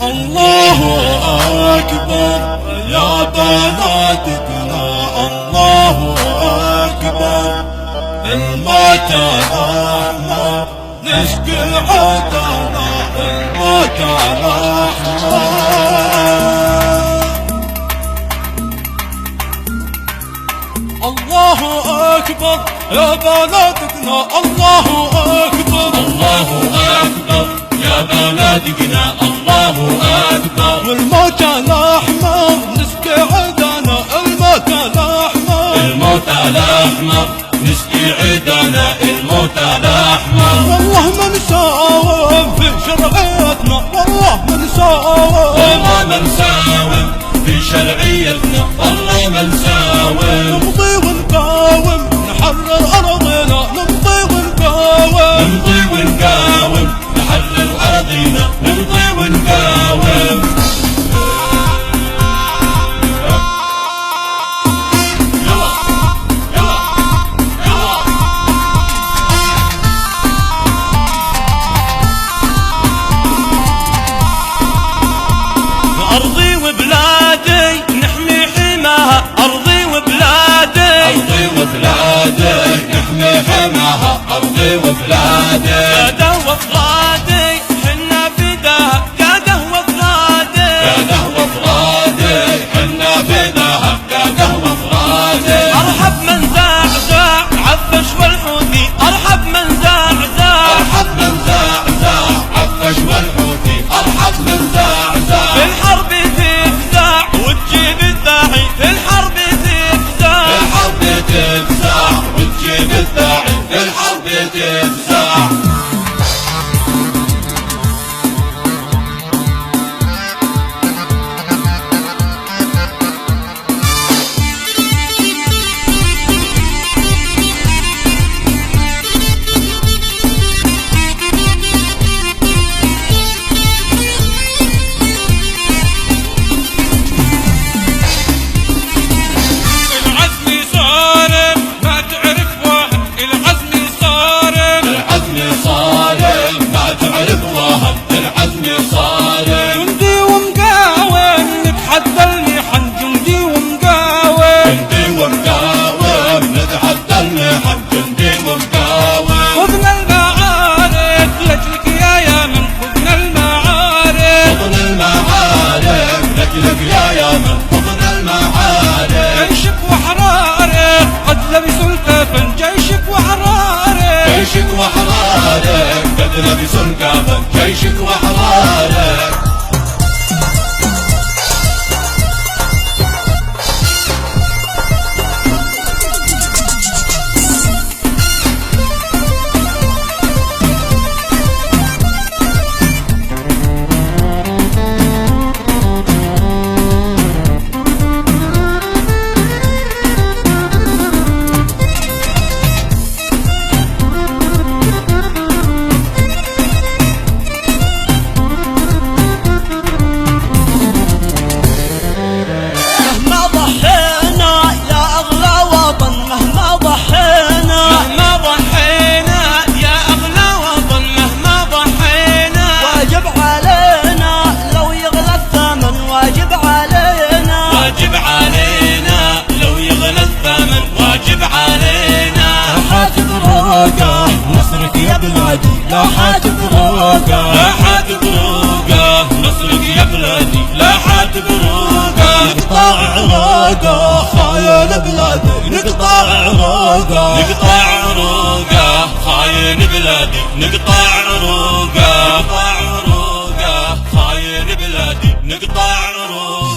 الله أكبر يا بلدنا، الله أكبر الموت الأحمر نسقي عدنا، الموت الأحمر. الله أكبر يا بلدنا، الله أكبر، الله أكبر يا بلدنا، الله أكبر والموت الأحمر نسقي عدنا، الموت الأحمر، الموت الأحمر نسقي عدنا، الموت الأحمر. والله ما نساوم في شرعيتنا، والله ما نساوم، والله ما نساوم في شرعيتنا، والله ما نساوم. نمضي ونقاوم نحرر أرضنا، نمضي ونقاوم، نمضي ونقاوم نحرر أرضنا، نمضي ونقاوم. أرضي وبلادي نحمي حماها، أرضي وبلادي، أرضي وبلادي نحمي حماها، أرضي وبلادي. قادة وفرادي حنا فداها، قادة وفرادي، قادة وفرادي حنا فداها، قادة وفرادي. أرحب من زعزع عفش والحوثي، أرحب من زعزع، أرحب من زعزع عفش والحوثي، أرحب من زعزع. في الحرب تفزع وتجيب الداعي، في الحرب تفزع، في الحرب تفزع وتجيب الداعي، في الحرب تفزع. جندي ومقاوم نتحدى المحن، جندي ومقاوم، جندي ومقاوم نتحدى المحن، جندي ومقاوم. خذنا المعارك لأجلك يا يمن، خذنا المعارك، خذنا المعارك لأجلك يا يمن، خذنا المعارك. جيشك وحرارك قد لبسوا الكفن، جيشك وحرارك، جيشك وحرارك قد لبسوا الكفن، جيشك وحرارك. نصرك يا بلادي لا حد بروقه، لا حد بروقه، نصرك يا بلادي لا حد بروقه. نقطع عروقه خاين بلادي، نقطع عروقه، نقطع عروقه خاين بلادي، نقطع عروقه، نقطع عروقه خاين بلادي، نقطع عروقه.